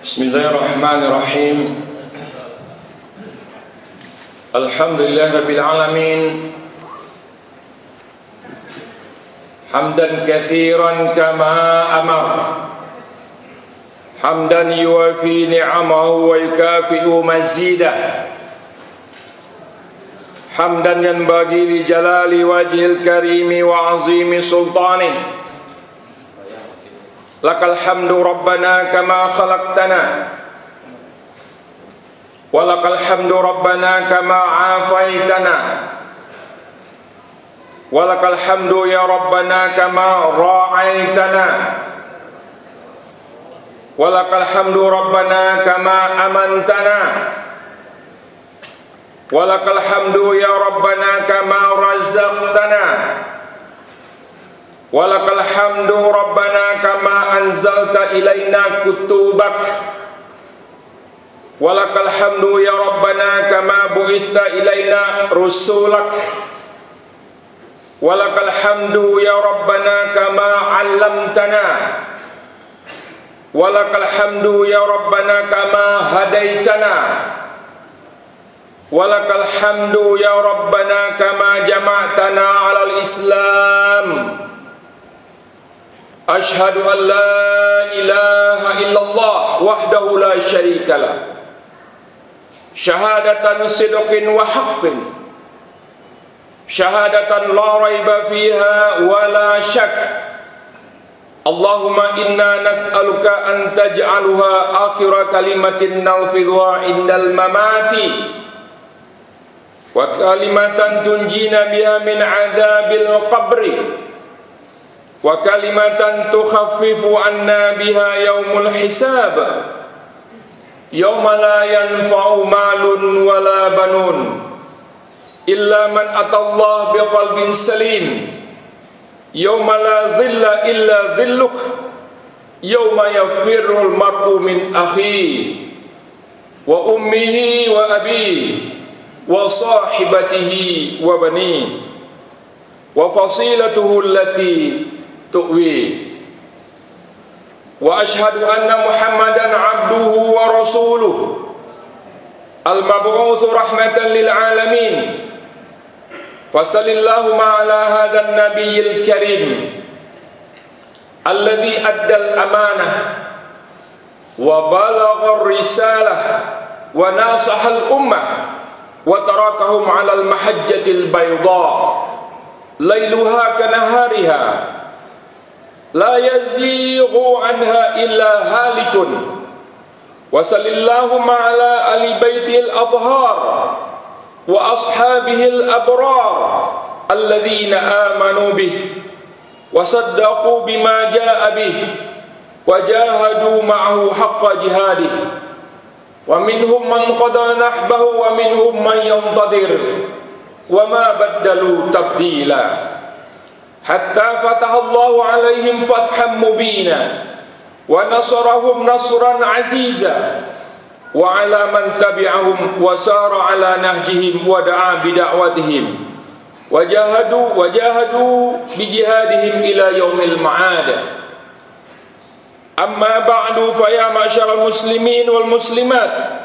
Bismillahirrahmanirrahim. Alhamdulillahirabbil alamin. Hamdan katsiran kama amar. Hamdan yuwafi ni'amahu wa yukafi'u mazidah. Hamdan yanbaghi li jalali wajhil karimi wa azimi sultanih. Lakal hamdu rabbana kama khalaqtana, walakal hamdu rabbana kama afaitana, walakal hamdu ya rabbana kama ra'aitana, walakal hamdu rabbana kama amantana, walakal hamdu ya rabbana kama razaqtana, walakal hamdu rabbana kama anzalta ilaina kutubak, walakal hamdu ya rabbana kama bu'itha ilaina rusulak, walakal hamdu ya rabbana kama 'allamtana, walakal hamdu ya rabbana kama hadaitana, walakal hamdu ya rabbana kama jama'tana 'alal islam. Ashhadu an la ilaha illallah wahdahu la syarika lah, syahadatan sidqin wa haqqin, syahadatan la raiba fiha wa la syak. Allahumma inna nas'aluka an taj'aluha akhira kalimatin nalfidhuha indal mamati, wa kalimatan tunjina biha min adzabil qabri, wa kalimatan tukhaffifu anna biha yaumul hisab, yauma la yanfa'u malun wala banun illa man atallaha biqalbin salim, yauma la dhilla illa dhilluk, yauma yafirrul mar'u min akhihi wa ummihi wa abihi wa sahibatihi wa banihi wa fasilatuhu allati tu'wi. Wa ashhadu anna Muhammadan abduhu wa rasuluh al-mab'utsu rahmatan lil alamin. Fasallillahu ala hadzal nabiyil karim alladhi addal amanah wa balagha risalah wa nasaha al ummah wa tarakahum ala al mahajjatil bayda lailuha kanahariha la yazighu anha illa halikun. Wa sallallahu ala ali baitil adhar wa ashabihil abrar alladhina amanu bih wa saddaqu bima jaa bih wa jahadu ma'ahu haqqa jihadih, wa minhum man qada nahbahu wa minhum man yantadir wa ma baddalu tabdila hatta fatahallahu alaihim fathan mubina wa nasarahum nasran aziza wa ala man tabi'ahum wa sara ala nahjihim wa da'a bida'watihim wa jahadu bi jihadihim ila yaumil ma'ad. Amma ba'du, fa ya ma'syaral muslimin wal muslimat,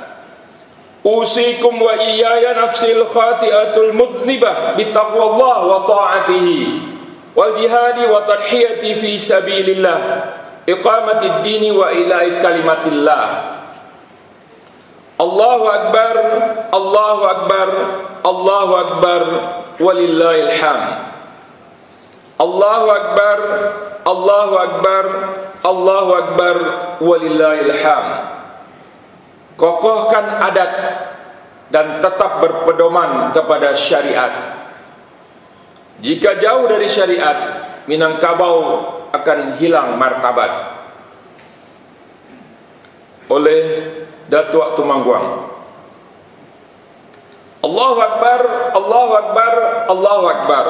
usikum wa iyaya nafsil khati'atul mudnibah bi taqwallah wa ta'atihi wal jihadi wa tadhiyati fi sabilillah iqamatid dini wa ila'i kalimatillah. Allahu akbar, Allahu akbar, Allahu akbar, walillahil hamd. Allahu akbar, Allahu akbar, Allahu akbar, walillahil hamd. Kokohkan adat dan tetap berpedoman kepada syariat. Jika jauh dari syariat, Minangkabau akan hilang martabat. Oleh Datuk Tumangguang. Allahu akbar, Allahu akbar, Allahu akbar.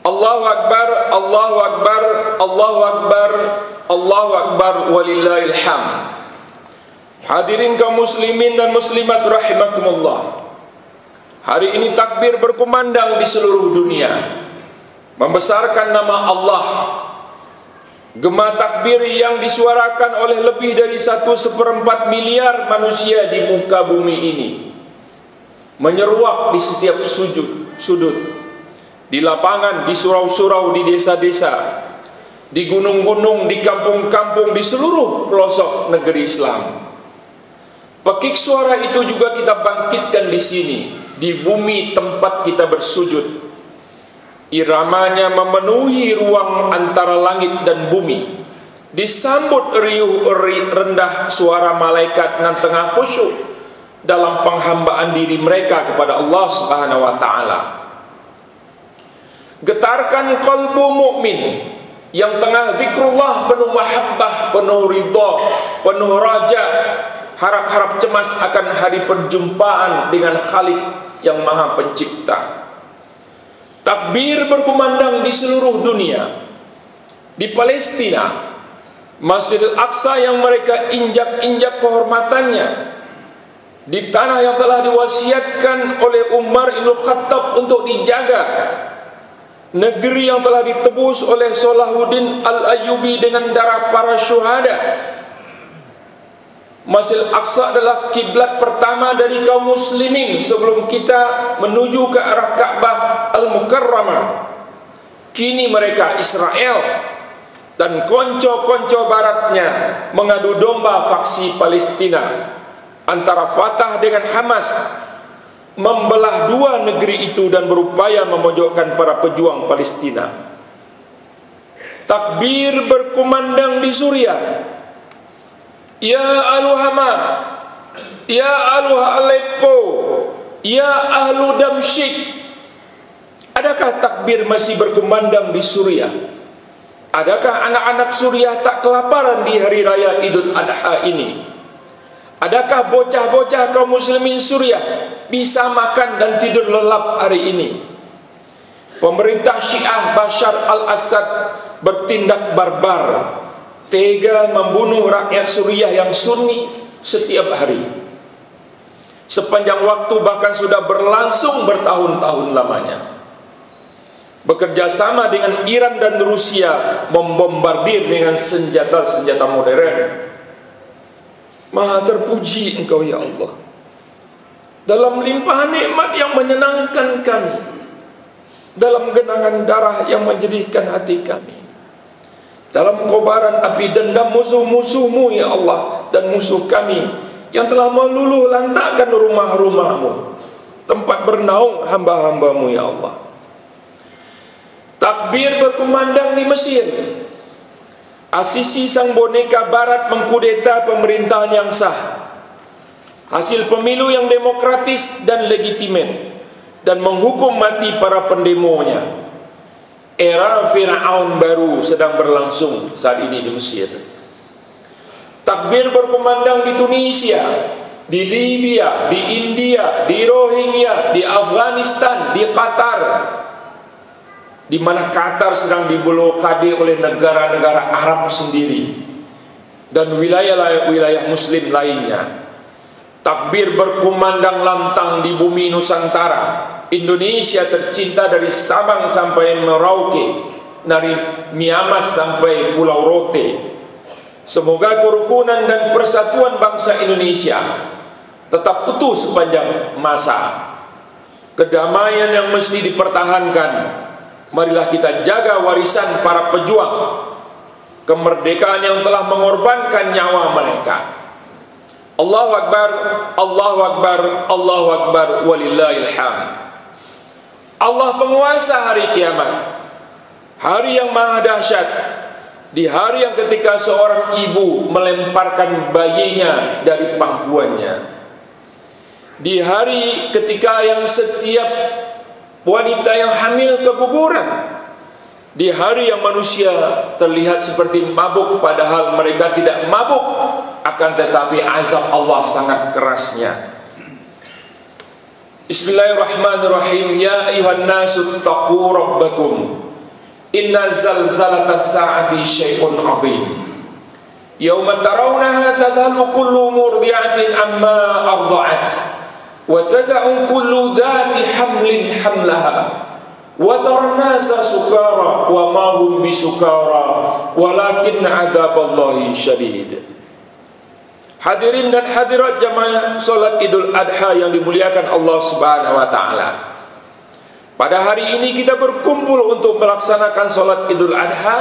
Allahu akbar, Allahu akbar, Allahu akbar, Allahu akbar, walillahil hamd. Hadirin kaum muslimin dan muslimat rahimakumullah. Hari ini takbir berkumandang di seluruh dunia, membesarkan nama Allah, Gema takbir yang disuarakan oleh lebih dari 1/4 miliar manusia di muka bumi ini, menyeruak di setiap sudut, di lapangan, di surau-surau, di desa-desa, di gunung-gunung, di kampung-kampung, di seluruh pelosok negeri Islam. Pekik suara itu juga kita bangkitkan di sini, di bumi tempat kita bersujud. Iramanya memenuhi ruang antara langit dan bumi. Disambut riuh rendah suara malaikat nan tengah khusyuk dalam penghambaan diri mereka kepada Allah Subhanahu wa taala. Getarkan kalbu mukmin yang tengah zikrullah, penuh mahabbah, penuh ridha, penuh raja, harap-harap cemas akan hari perjumpaan dengan Khalik yang Maha Pencipta. Takbir berkumandang di seluruh dunia. Di Palestina, Masjidil Aqsa yang mereka injak-injak kehormatannya, di tanah yang telah diwasiatkan oleh Umar Ibn Khattab untuk dijaga, negeri yang telah ditebus oleh Salahuddin Al-Ayyubi dengan darah para syuhada. Masjidil Aqsa adalah kiblat pertama dari kaum muslimin sebelum kita menuju ke arah Ka'bah Al-Mukarramah. Kini mereka Israel dan konco-konco baratnya mengadu domba faksi Palestina antara Fatah dengan Hamas, membelah dua negeri itu dan berupaya memojokkan para pejuang Palestina. Takbir berkumandang di Suriah. Ya ahlu Hama, ya ahlu Aleppo, ya ahlu Damsyik. Adakah takbir masih berkumandang di Suriah? Adakah anak-anak Suriah tak kelaparan di hari raya Idul Adha ini? Adakah bocah-bocah kaum muslimin Suriah bisa makan dan tidur lelap hari ini? Pemerintah Syiah Bashar al-Assad bertindak barbar, tega membunuh rakyat Suriah yang Sunni setiap hari. Sepanjang waktu, bahkan sudah berlangsung bertahun-tahun lamanya. Bekerja sama dengan Iran dan Rusia membombardir dengan senjata-senjata modern. Maha terpuji Engkau ya Allah, dalam limpahan nikmat yang menyenangkan kami, dalam genangan darah yang menjadikan hati kami, dalam kobaran api dendam musuh-musuhmu ya Allah, dan musuh kami yang telah meluluh lantakkan rumah-rumahmu, tempat bernaung hamba-hambamu ya Allah. Takbir berkumandang di Mesir. Asisi sang boneka barat mengkudeta pemerintahan yang sah, hasil pemilu yang demokratis dan legitimate, dan menghukum mati para pendemonya. Era Fir'aun baru sedang berlangsung saat ini di Mesir. Takbir berkumandang di Tunisia, di Libya, di India, di Rohingya, di Afghanistan, di Qatar, di mana Qatar sedang diblokade oleh negara-negara Arab sendiri dan wilayah-wilayah Muslim lainnya. Takbir berkumandang lantang di bumi Nusantara, Indonesia tercinta, dari Sabang sampai Merauke, dari Miamas sampai Pulau Rote. Semoga kerukunan dan persatuan bangsa Indonesia tetap utuh sepanjang masa. Kedamaian yang mesti dipertahankan. Marilah kita jaga warisan para pejuang kemerdekaan yang telah mengorbankan nyawa mereka. Allahu Akbar, Allahu Akbar, Allahu Akbar, walillahil hamd. Allah penguasa hari kiamat, hari yang maha dahsyat, di hari yang ketika seorang ibu melemparkan bayinya dari pangkuannya, di hari ketika yang setiap wanita yang hamil keguguran, di hari yang manusia terlihat seperti mabuk padahal mereka tidak mabuk, akan tetapi azab Allah sangat kerasnya. Bismillahirrahmanirrahim. Ya ayuhan nasu taqu rabbakum, inna zalzalatas sa'ati syai'un 'azim. Yauma tarawnaha tadhalu kullu murdi'atin amma arda'at wa tad'u kullu dhati hamlin hamlaha wa taran nasa sukara wa ma hum bisukara walakin adzaballahi syadid. Hadirin dan hadirat jamaah salat Idul Adha yang dimuliakan Allah Subhanahu wa taala. Pada hari ini kita berkumpul untuk melaksanakan salat Idul Adha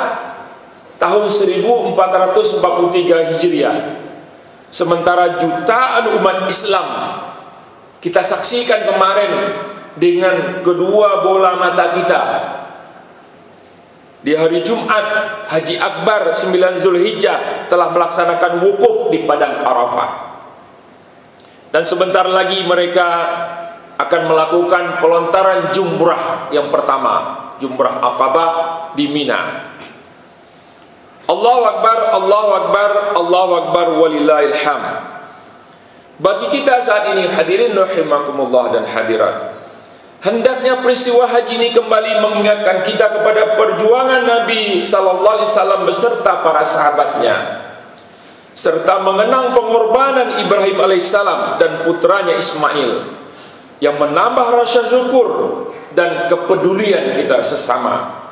tahun 1443 Hijriah. Sementara jutaan umat Islam kita saksikan kemarin dengan kedua bola mata kita. Di hari Jumat, Haji Akbar 9 Zulhijjah telah melaksanakan wukuf di Padang Arafah. Dan sebentar lagi mereka akan melakukan pelontaran jumrah yang pertama, jumrah Aqabah di Mina. Allahu Akbar, Allahu Akbar, Allahu Akbar walillahil hamd. Bagi kita saat ini hadirin rahimakumullah dan hadirat, hendaknya peristiwa haji ini kembali mengingatkan kita kepada perjuangan Nabi sallallahu alaihi wasallam beserta para sahabatnya, serta mengenang pengorbanan Ibrahim alaihissalam dan putranya Ismail yang menambah rasa syukur dan kepedulian kita sesama,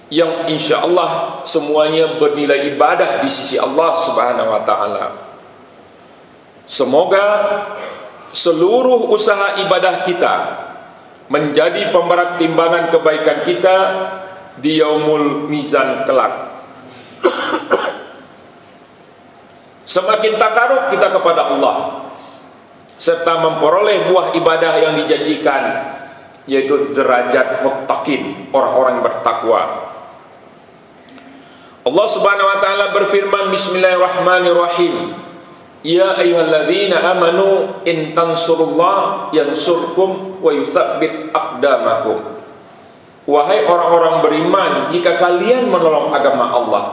yang insyaallah semuanya bernilai ibadah di sisi Allah Subhanahu wa taala. Semoga seluruh usaha ibadah kita menjadi pemberat timbangan kebaikan kita di yaumul mizan kelak. Semakin takarub kita kepada Allah serta memperoleh buah ibadah yang dijanjikan, yaitu derajat muttaqin, orang-orang yang bertakwa. Allah Subhanahu wa taala berfirman, bismillahirrahmanirrahim, ya ayyuhalladzina amanu in tansurullah yansurkum wa yutsabbit aqdamakum. Wahai orang-orang beriman, jika kalian menolong agama Allah,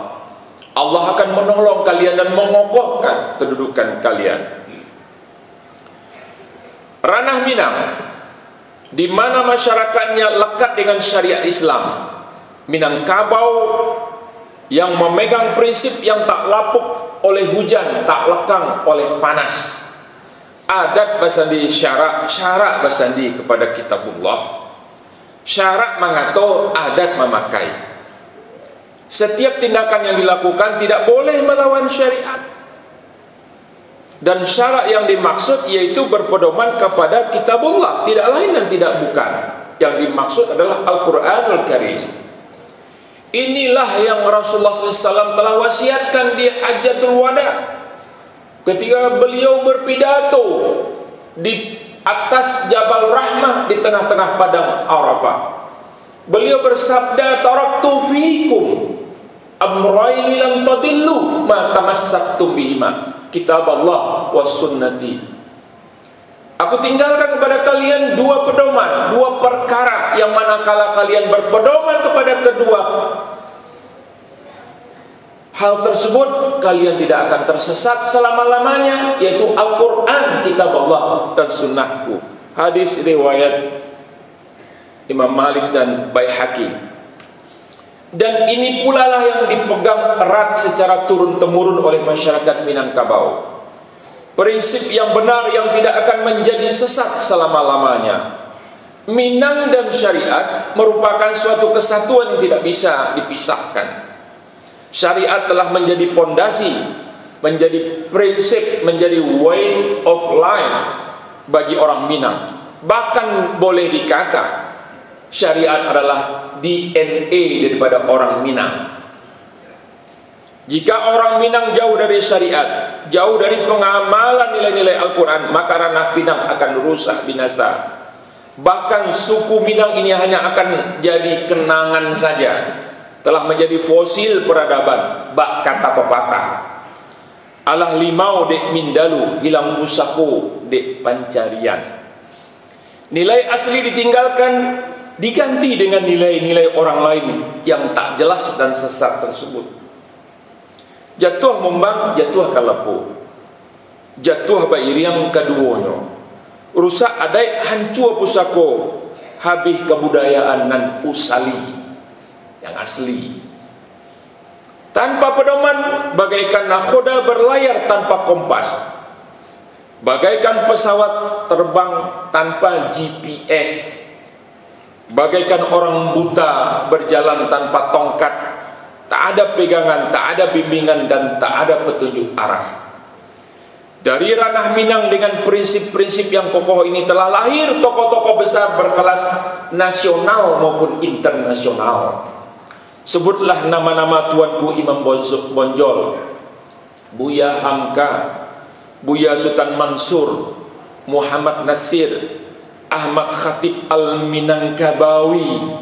Allah akan menolong kalian dan mengokohkan kedudukan kalian. Ranah Minang, di mana masyarakatnya lekat dengan syariat Islam, Minangkabau yang memegang prinsip yang tak lapuk oleh hujan, tak lekang oleh panas. Adat basandi syarak, syarak basandi kepada kitabullah, syarak mengatur, adat memakai. Setiap tindakan yang dilakukan tidak boleh melawan syariat. Dan syarak yang dimaksud yaitu berpedoman kepada kitabullah, tidak lain dan tidak bukan. Yang dimaksud adalah Al-Quranul Karim. Inilah yang Rasulullah SAW telah wasiatkan di Hajjatul Wada ketika beliau berpidato di atas Jabal Rahmah di tengah-tengah padang Arafah. Beliau bersabda, taraktu fiikum amrayni lam tadillu ma tamassaktum bihima, kitab Allah wa sunnati. Aku tinggalkan kepada kalian dua pedoman, dua perkara yang manakala kalian berpedoman kepada kedua hal tersebut, kalian tidak akan tersesat selama-lamanya, yaitu Al-Quran, kitab Allah, dan sunnahku. Hadis riwayat Imam Malik dan Baihaqi. Dan ini pula lah yang dipegang erat secara turun-temurun oleh masyarakat Minangkabau. Prinsip yang benar yang tidak akan menjadi sesat selama-lamanya. Minang dan syariat merupakan suatu kesatuan yang tidak bisa dipisahkan. Syariat telah menjadi pondasi, menjadi prinsip, menjadi way of life bagi orang Minang. Bahkan boleh dikata syariat adalah DNA daripada orang Minang. Jika orang Minang jauh dari syariat, jauh dari pengamalan nilai-nilai Al-Quran, maka ranah Minang akan rusak, binasa. Bahkan suku Minang ini hanya akan jadi kenangan saja, telah menjadi fosil peradaban. Bak kata pepatah, alah limau dek mindalu, hilang pusako dek pancarian. Nilai asli ditinggalkan, diganti dengan nilai-nilai orang lain yang tak jelas dan sesat tersebut. Jatuh membang, jatuh kalapu, jatuh bairiang kaduonyo, rusak adai hancur pusako, habis kebudayaan nan usali yang asli. Tanpa pedoman, bagaikan nakhoda berlayar tanpa kompas, bagaikan pesawat terbang tanpa GPS. bagaikan orang buta berjalan tanpa tongkat, tak ada pegangan, tak ada bimbingan, dan tak ada petunjuk arah. Dari ranah Minang dengan prinsip-prinsip yang kokoh ini telah lahir tokoh-tokoh besar berkelas nasional maupun internasional. Sebutlah nama-nama tuanku Imam Bonjol, Buya Hamka, Buya Sultan Mansur, Muhammad Nasir, Ahmad Khatib Al-Minangkabawi,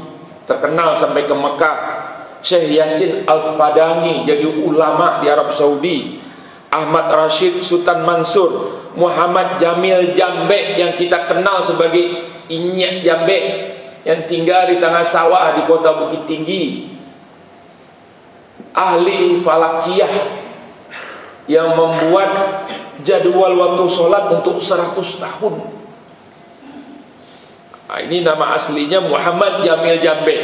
terkenal sampai ke Mekah, Syekh Yasin Al-Padangi, jadi ulama di Arab Saudi, Ahmad Rashid Sultan Mansur, Muhammad Jamil Jambe yang kita kenal sebagai Inyak Jambe, yang tinggal di tengah sawah di kota Bukit Tinggi, ahli falakiyah yang membuat jadwal waktu sholat untuk 100 tahun. Nah, ini nama aslinya Muhammad Jamil Jambe,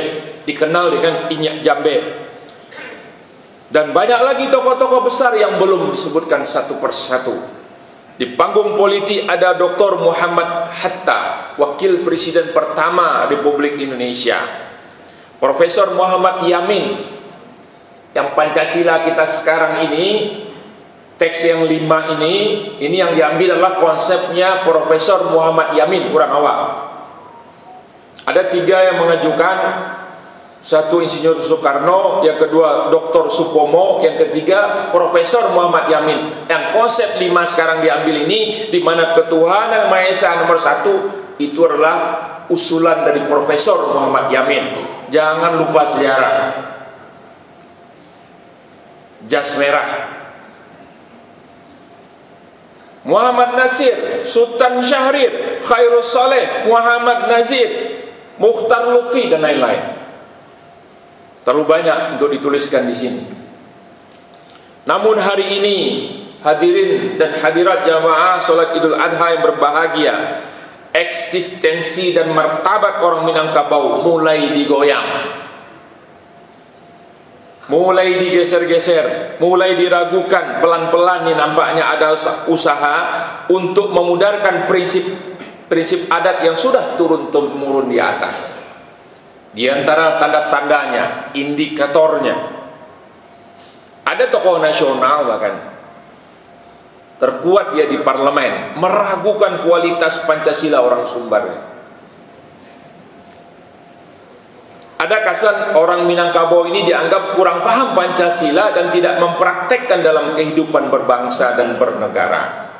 dikenal dengan Inyak Jambe. Dan banyak lagi tokoh-tokoh besar yang belum disebutkan satu persatu. Di panggung politik ada Dr. Muhammad Hatta, wakil presiden pertama Republik Indonesia. Profesor Muhammad Yamin, yang Pancasila kita sekarang ini, teks yang 5 ini yang diambil adalah konsepnya Profesor Muhammad Yamin, orang awam. Ada 3 yang mengajukan, satu Insinyur Soekarno, yang kedua Dr. Supomo, yang ketiga Profesor Muhammad Yamin. Yang konsep 5 sekarang diambil ini, di mana ketuhanan Maha Esa nomor 1 itu adalah usulan dari Profesor Muhammad Yamin. Jangan lupa sejarah. Jas merah. Muhammad Nasir, Sultan Syahrir, Khairul Saleh, Muhammad Nazir, Mukhtar Lutfi, dan lain-lain. Terlalu banyak untuk dituliskan di sini. Namun hari ini, hadirin dan hadirat jamaah salat Idul Adha yang berbahagia, eksistensi dan martabat orang Minangkabau mulai digoyang, mulai digeser-geser, mulai diragukan. Pelan-pelan nih nampaknya ada usaha untuk memudarkan prinsip adat yang sudah turun-temurun di atas. Di antara tanda-tandanya, indikatornya, ada tokoh nasional bahkan terkuat dia di parlemen meragukan kualitas Pancasila orang Sumbar. Ada kesan orang Minangkabau ini dianggap kurang paham Pancasila dan tidak mempraktekkan dalam kehidupan berbangsa dan bernegara.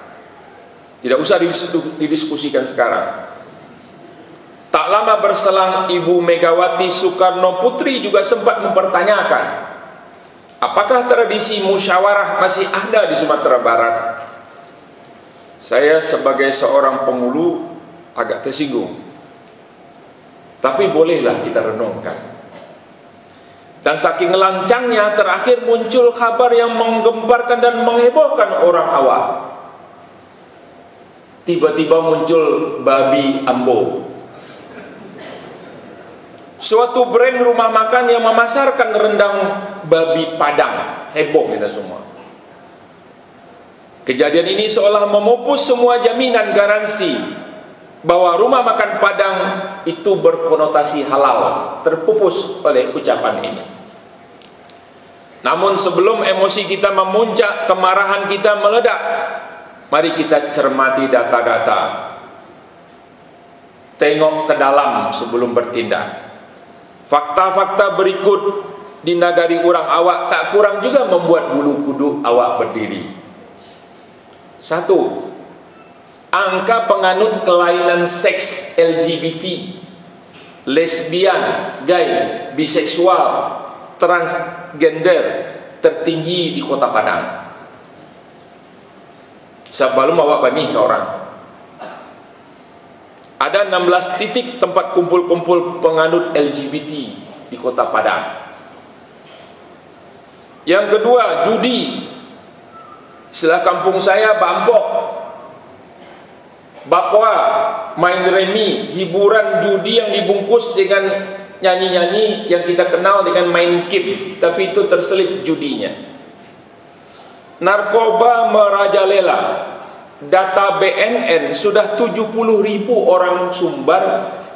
Tidak usah didiskusikan sekarang. Tak lama berselang, Ibu Megawati Soekarno Putri juga sempat mempertanyakan, apakah tradisi musyawarah masih ada di Sumatera Barat? Saya sebagai seorang penghulu agak tersinggung, tapi bolehlah kita renungkan. Dan saking lancangnya, terakhir muncul kabar yang menggemparkan dan menghebohkan orang awam. Tiba-tiba muncul babi Ambo, suatu brand rumah makan yang memasarkan rendang babi Padang. Heboh kita semua. Kejadian ini seolah memupus semua jaminan garansi bahwa rumah makan Padang itu berkonotasi halal, terpupus oleh ucapan ini. Namun sebelum emosi kita memuncak, kemarahan kita meledak, mari kita cermati data-data. Tengok ke dalam sebelum bertindak. Fakta-fakta berikut di nagari orang awak tak kurang juga membuat bulu kuduk awak berdiri. 1. Angka penganut kelainan seks LGBT, lesbian, gay, biseksual, transgender tertinggi di Kota Padang. Sebelum awak bagi ke orang, ada 16 titik tempat kumpul-kumpul penganut LGBT di Kota Padang. Yang kedua, judi. Istilah kampung saya bampok, bakwa, main remi, hiburan judi yang dibungkus dengan nyanyi-nyanyi yang kita kenal dengan main kim, tapi itu terselip judinya. Narkoba merajalela. Data BNN sudah 70.000 orang Sumbar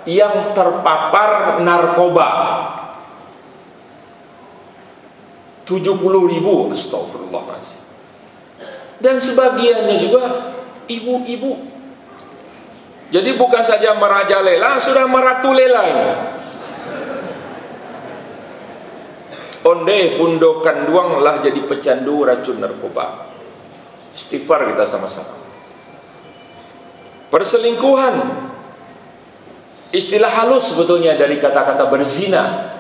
yang terpapar narkoba. 70.000, astagfirullahaladzim. Dan sebagiannya juga ibu-ibu. Jadi bukan saja merajalela, sudah meratulela ini. Onde bundo kanduang lah jadi pecandu racun narkoba. Istighfar kita sama-sama. Perselingkuhan, istilah halus sebetulnya dari kata-kata berzina.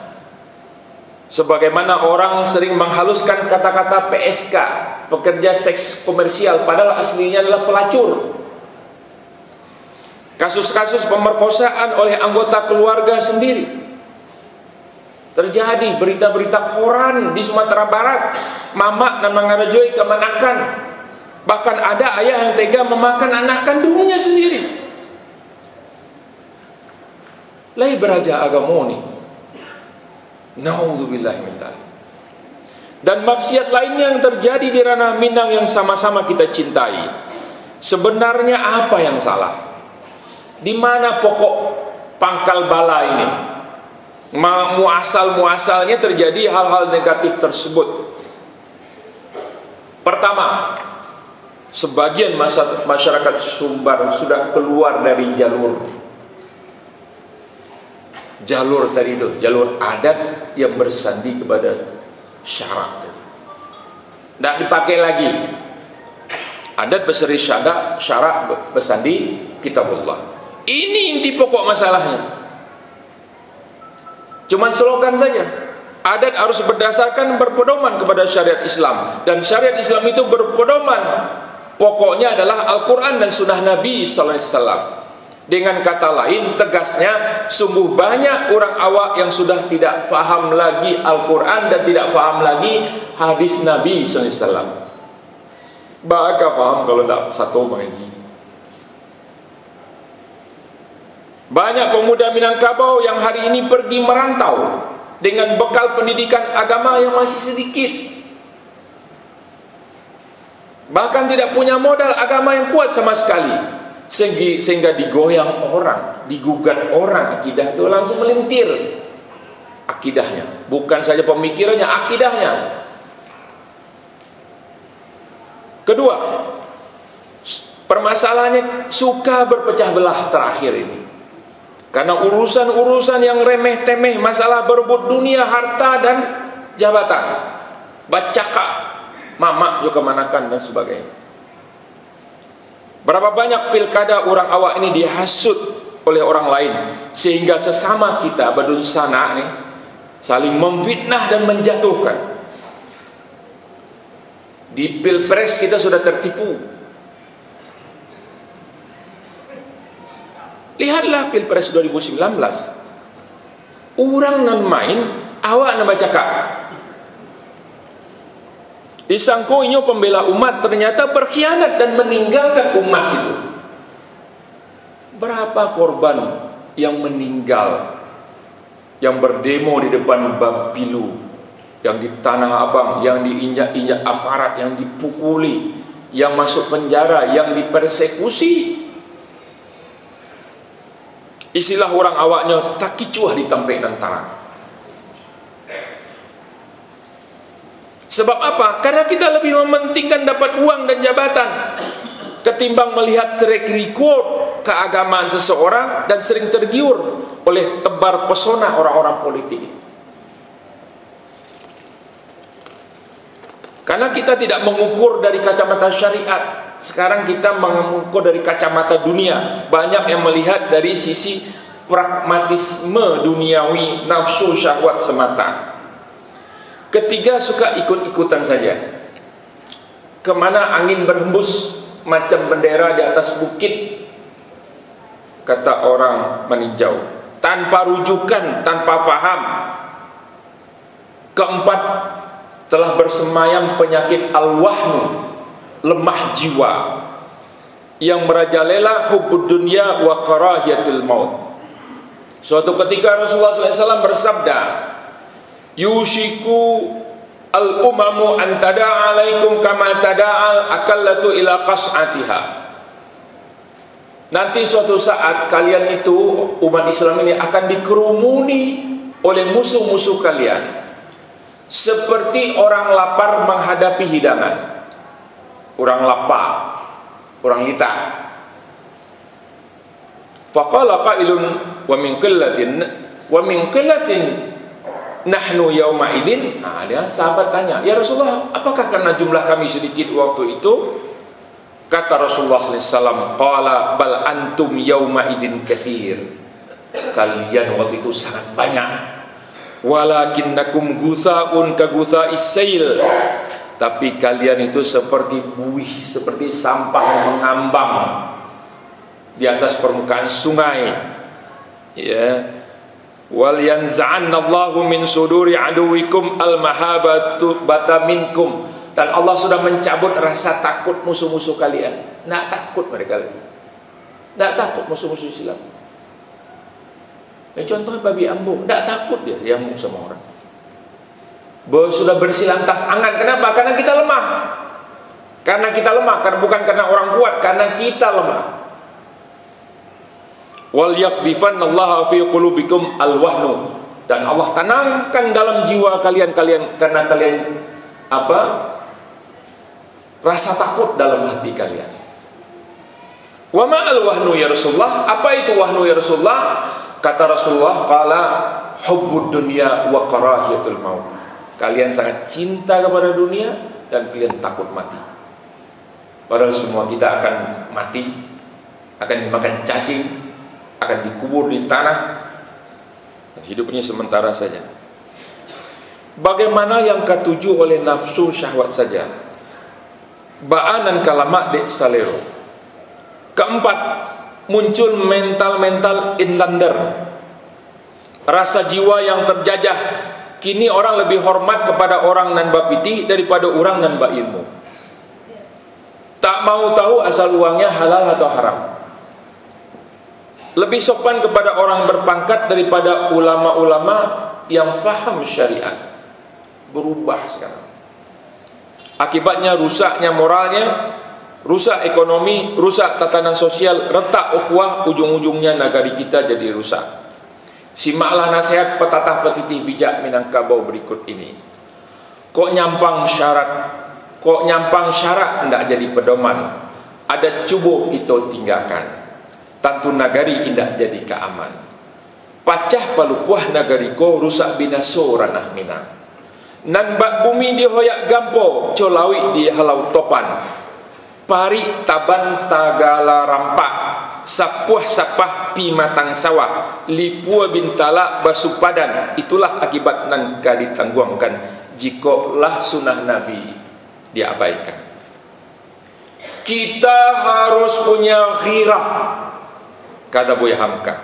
Sebagaimana orang sering menghaluskan kata-kata PSK, pekerja seks komersial, padahal aslinya adalah pelacur. Kasus-kasus pemerkosaan oleh anggota keluarga sendiri terjadi. Berita-berita koran di Sumatera Barat, mamak dan mangarajoi kemanakan. Bahkan ada ayah yang tega memakan anak kandungnya sendiri. Lai beraja agama ni. Na'udzubillahi min dzalik. Dan maksiat lainnya yang terjadi di ranah Minang yang sama-sama kita cintai. Sebenarnya apa yang salah? Di mana pokok pangkal bala ini? Muasal-muasalnya terjadi hal-hal negatif tersebut. Pertama, sebagian masyarakat Sumbar sudah keluar dari jalur tadi itu, jalur adat yang bersandi kepada syarak. Tidak dipakai lagi. Adat berseri syarak bersandi kitabullah. Ini inti pokok masalahnya. Cuman slogan saja. Adat harus berdasarkan berpedoman kepada syariat Islam, dan syariat Islam itu berpedoman pokoknya adalah Al-Quran dan Sunnah Nabi Sallallahu Alaihi Wasallam. Dengan kata lain, tegasnya, sungguh banyak orang awak yang sudah tidak faham lagi Al-Quran dan tidak faham lagi hadis Nabi SAW. Bagaimana faham kalau tidak satu mengaji? Banyak pemuda Minangkabau yang hari ini pergi merantau dengan bekal pendidikan agama yang masih sedikit. Bahkan tidak punya modal agama yang kuat sama sekali. Sehingga digoyang orang, digugat orang, akidah itu langsung melintir akidahnya, bukan saja pemikirannya, akidahnya. Kedua, permasalahannya suka berpecah belah terakhir ini karena urusan-urusan yang remeh-temeh, masalah berebut dunia, harta dan jabatan, bacaka, mamak juga manakan dan sebagainya. Berapa banyak pilkada orang awak ini dihasut oleh orang lain, sehingga sesama kita berdusana nih saling memfitnah dan menjatuhkan. Di pilpres kita sudah tertipu. Lihatlah pilpres 2019. Orang nan main, awak nan bacakak. Disangkoinyo pembela umat, ternyata berkhianat dan meninggalkan umat itu. Berapa korban yang meninggal, yang berdemo di depan Bapilu, yang di Tanah Abang, yang diinjak-injak aparat, yang dipukuli, yang masuk penjara, yang dipersekusi. Istilah orang awaknya tak kicuah ditampai nantara. Sebab apa? Karena kita lebih mementingkan dapat uang dan jabatan ketimbang melihat track record keagamaan seseorang dan sering tergiur oleh tebar pesona orang-orang politik. Karena kita tidak mengukur dari kacamata syariat, sekarang kita mengukur dari kacamata dunia. Banyak yang melihat dari sisi pragmatisme duniawi, nafsu syahwat semata. Ketiga, suka ikut-ikutan saja. Kemana angin berhembus macam bendera di atas bukit, kata orang meninjau, tanpa rujukan, tanpa faham. Keempat, telah bersemayam penyakit al-wahnu, lemah jiwa, yang merajalela hubbud dunya wa karahiyatul maut. Suatu ketika Rasulullah SAW bersabda, yushiku al-umamu an tada'a alaikum kama tada'al akallatu ila qas'atiha. Nanti suatu saat kalian itu, umat Islam ini akan dikerumuni oleh musuh-musuh kalian, seperti orang lapar menghadapi hidangan. Orang lapar, orang lita. Faqala qailun wa min qillatin nahnu yawma idin. Dia sahabat tanya, "Ya Rasulullah, apakah karena jumlah kami sedikit waktu itu?" Kata Rasulullah SAW, "Qala bal antum yawma idin kathir." Kalian waktu itu sangat banyak. "Walakinnakum gutha'un ka gutha'is sail." Tapi kalian itu seperti buih, seperti sampah yang mengambang di atas permukaan sungai. Ya. Wal yanza'annallahu min suduri aduwikum al-mahabatu bata minkum. Dan Allah sudah mencabut rasa takut musuh-musuh kalian. Tidak takut mereka lagi. Tidak takut musuh-musuh Islam. Contohnya babi ambo, tidak takut dia diamuk sama orang. Sudah bersilantas angan. Kenapa? Karena kita lemah. Karena kita lemah, bukan karena orang kuat, karena kita lemah. Wal yaqdhifannallaha fi qulubikum alwahnu. Dan Allah tanamkan dalam jiwa kalian karena kalian rasa takut dalam hati kalian. Wa ma alwahnu ya Rasulullah? Apa itu wahnu ya Rasulullah? Kata Rasulullah, qala hubbud dunya wa karahiyatul maut. Kalian sangat cinta kepada dunia dan kalian takut mati. Padahal semua kita akan mati, akan dimakan cacing, akan dikubur di tanah, dan hidupnya sementara saja. Bagaimana yang ketujuh oleh nafsu syahwat saja? Ba'anan kalamak dek salero. Keempat, muncul mental inlander, rasa jiwa yang terjajah. Kini orang lebih hormat kepada orang nan bapiti daripada orang nan ilmu. Tak mau tahu asal uangnya halal atau haram. Lebih sopan kepada orang berpangkat daripada ulama-ulama yang faham syariat. Berubah sekarang. Akibatnya rusaknya moralnya, rusak ekonomi, rusak tatanan sosial, retak ukhuwah, ujung-ujungnya negari kita jadi rusak. Simaklah nasihat petatah petitih bijak Minangkabau berikut ini. Kok nyampang syarat hendak jadi pedoman. Ada cubuh kita tinggalkan. Tantu nagari indah jadi keaman. Pacah palupuah nagari ko rusak binaso ranah Minang. Nan bak bumi dihoyak gampo, colawi di halau topan. Pari taban tagala rampak, sapuah sapah pi matang sawah, lipua bintala basupadan. Itulah akibat nan ditangguangkan jikalah sunnah Nabi diabaikan. Kita harus punya ghirah, kata Buya Hamka.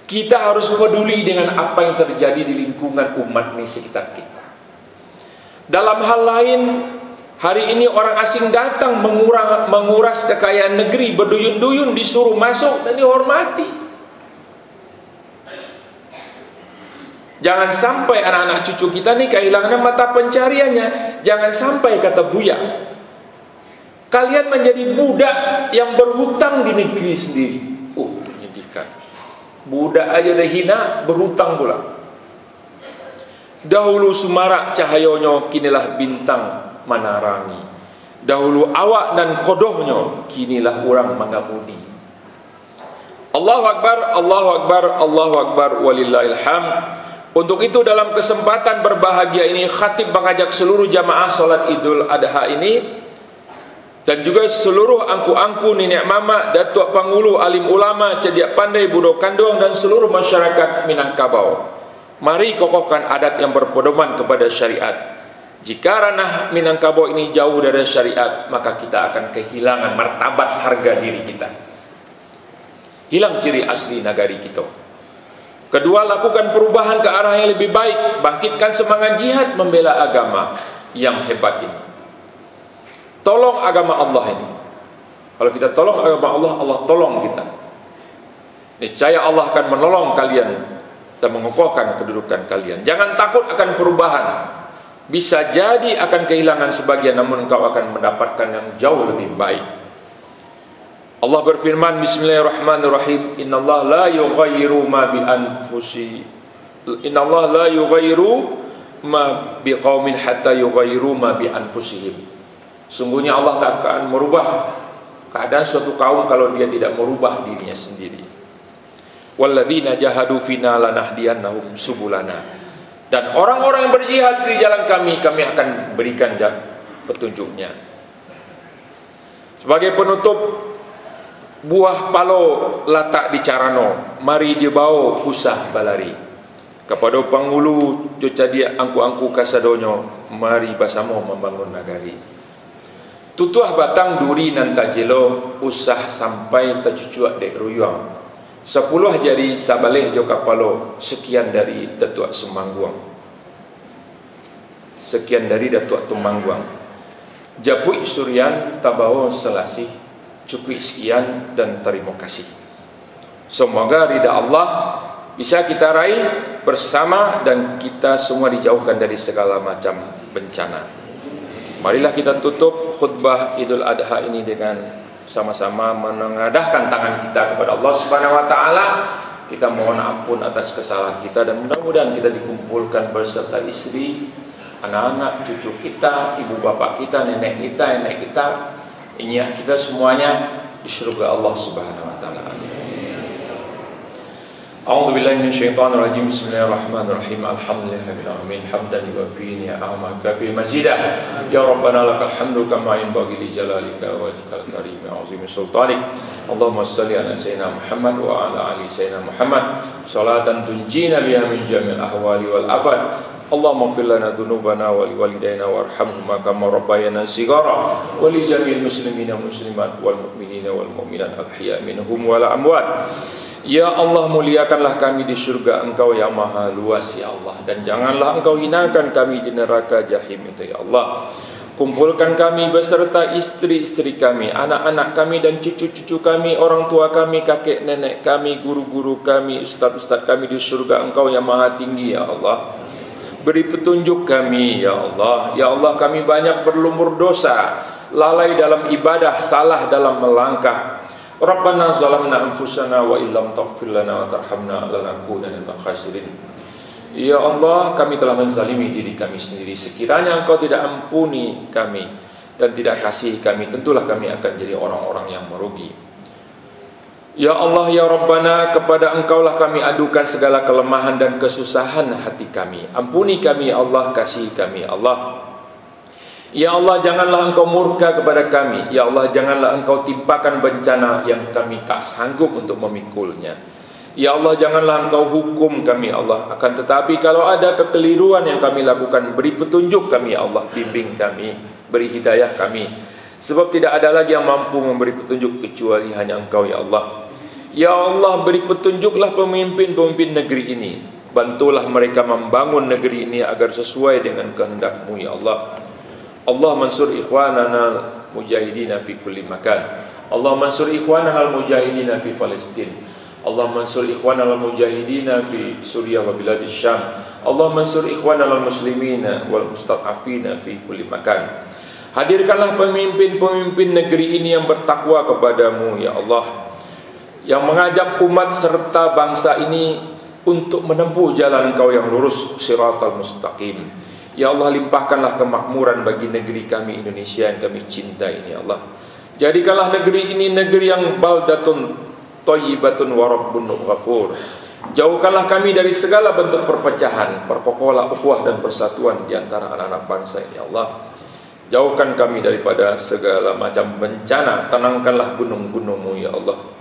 Kita harus peduli dengan apa yang terjadi di lingkungan umat di sekitar kita. Dalam hal lain, hari ini orang asing datang menguras kekayaan negeri, berduyun-duyun disuruh masuk dan dihormati. Jangan sampai anak-anak cucu kita nih kehilangan mata pencariannya. Jangan sampai, kata Buya, kalian menjadi budak yang berhutang di negeri sendiri. Menyedihkan. Budak aja dah hina, berhutang pula. Dahulu semarak cahayonyo, kinilah bintang menarangi. Dahulu awak dan kodohnya, kinilah orang mengabudi. Allahu Akbar, Allahu Akbar, Allahu Akbar, walillahilham. Untuk itu dalam kesempatan berbahagia ini, khatib mengajak seluruh jamaah salat Idul Adha ini, dan juga seluruh angku-angku, nenek mama, datuk pangulu, alim ulama, cediak pandai, budo kandung, dan seluruh masyarakat Minangkabau. Mari kokohkan adat yang berpedoman kepada syariat. Jika ranah Minangkabau ini jauh dari syariat, maka kita akan kehilangan martabat harga diri kita. Hilang ciri asli nagari kita. Kedua, lakukan perubahan ke arah yang lebih baik. Bangkitkan semangat jihad membela agama yang hebat ini. Tolong agama Allah ini. Kalau kita tolong agama Allah, Allah tolong kita. Niscaya Allah akan menolong kalian dan mengokohkan kedudukan kalian. Jangan takut akan perubahan. Bisa jadi akan kehilangan sebagian, namun engkau akan mendapatkan yang jauh lebih baik. Allah berfirman, Bismillahirrahmanirrahim, Innallaha la yughayyiru ma bi anfusi Innallaha la yughayyiru ma biqaumin hatta yughayyiru ma bi anfusihim. Sungguhnya Allah tak akan merubah keadaan suatu kaum kalau dia tidak merubah dirinya sendiri. Walladzina jahadu fina lanahdiyannahum subulana. Dan orang-orang yang berjihad di jalan kami akan berikan petunjuknya. Sebagai penutup, buah palo latak di carano, mari dibawa pusah balari. Kepada penghulu jocadia angku-angku kasadonyo, mari bersama membangun nagari. Tutuah batang duri nan tajelo, usah sampai tercucuak dek ruyuang. 10 jari sabaleh jo kapalo, sekian dari Datuk Sumangguang. Sekian dari Datuk Tumangguang. Japui Suryan tabawo selasih, cukup sekian dan terima kasih. Semoga ridha Allah bisa kita raih bersama dan kita semua dijauhkan dari segala macam bencana. Marilah kita tutup khutbah Idul Adha ini dengan sama-sama menengadahkan tangan kita kepada Allah Subhanahu wa taala. Kita mohon ampun atas kesalahan kita dan mudah-mudahan kita dikumpulkan berserta istri, anak-anak, cucu kita, ibu bapak kita, nenek kita, inyah kita semuanya di surga Allah Subhanahu wa taala. A'udzu billahi minasyaitonir rajim. Bismillahirrahmanirrahim. Alhamdulillahirabbil alamin. Hamdan yuwaffi ni'amaka fi mazidah. Ya Rabbana lakal hamdu kama yanbaghi li jalalika wa wajhikal karim wa 'azimi sultanik. Allahumma shalli ala sayyidina Muhammad wa ala ali sayyidina Muhammad salatan tunjina biha min jami'il ahwali wal afat. Allahumma ighfir lana dhunubana wa liwalidayna warhamhuma kama rabbayana shighara wa li jami'il muslimina muslimat wal mu'minina wal mu'minat al-ahya'i minhum wal amwat. Ya Allah, muliakanlah kami di surga Engkau yang maha luas ya Allah, dan janganlah Engkau hinakan kami di neraka jahim itu ya Allah. Kumpulkan kami beserta istri-istri kami, anak-anak kami dan cucu-cucu kami, orang tua kami, kakek nenek kami, guru-guru kami, ustaz-ustaz kami di surga Engkau yang maha tinggi ya Allah. Beri petunjuk kami ya Allah. Ya Allah, kami banyak berlumur dosa, lalai dalam ibadah, salah dalam melangkah. Rabbana zalamna anfusana wa illam taghfir lana wa tarhamna lanakunanna minal khasirin. Ya Allah, kami telah menzalimi diri kami sendiri. Sekiranya Engkau tidak ampuni kami dan tidak kasih kami, tentulah kami akan jadi orang-orang yang merugi. Ya Allah, ya Rabbana, kepada Engkaulah kami adukan segala kelemahan dan kesusahan hati kami. Ampuni kami ya Allah, kasih kami ya Allah. Ya Allah, janganlah Engkau murka kepada kami. Ya Allah, janganlah Engkau timpakan bencana yang kami tak sanggup untuk memikulnya. Ya Allah, janganlah Engkau hukum kami Allah. Akan tetapi kalau ada kekeliruan yang kami lakukan, beri petunjuk kami ya Allah. Bimbing kami, beri hidayah kami. Sebab tidak ada lagi yang mampu memberi petunjuk kecuali hanya Engkau ya Allah. Ya Allah, beri petunjuklah pemimpin-pemimpin negeri ini. Bantulah mereka membangun negeri ini agar sesuai dengan kehendak-Mu ya Allah. Allah mansur ikhwanana mujahidina fi kulli makan. Allah mansur ikhwanana al-mujahidina fi Palestin. Allah mansur ikhwanana al-mujahidina fi Suriah wa biladis Syam. Allah mansur ikhwanana al-muslimina wal mustad'afina fi kulli makan. Hadirkanlah pemimpin-pemimpin negeri ini yang bertakwa kepadamu ya Allah, yang mengajak umat serta bangsa ini untuk menempuh jalan Engkau yang lurus, siratal mustaqim. Ya Allah, limpahkanlah kemakmuran bagi negeri kami Indonesia yang kami cintai ini ya Allah. Jadikanlah negeri ini negeri yang baldatun thayyibatun wa rabbun ghafur. Jauhkanlah kami dari segala bentuk perpecahan, perkokohlah ukhuwah dan persatuan di antara anak-anak bangsa ini ya Allah. Jauhkan kami daripada segala macam bencana, tenangkanlah gunung-gunung-Mu ya Allah.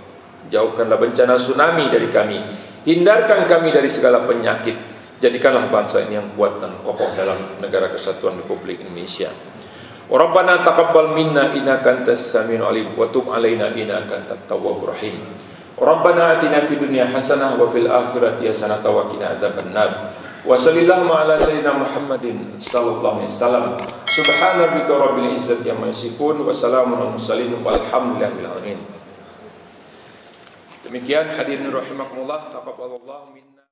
Jauhkanlah bencana tsunami dari kami. Hindarkan kami dari segala penyakit. Jadikanlah bangsa ini yang kuat dan kokoh dalam negara kesatuan Republik Indonesia. Rabbana taqabbal minna innaka antas samiul alim wa tub alaina innaka antat tawwabur rahim. Rabbana atina fid dunya hasanah wa fil akhirati hasanah wa qina adzabannar. Wa sallallahu ala sayyidina Muhammadin sallallahu alaihi wasallam. Subhana rabbika rabbil izzati amma yasifun wa salamun alal mursalin walhamdulillahi rabbil alamin. Demikian hadirin rahimakumullah, taqabbalallahu minna.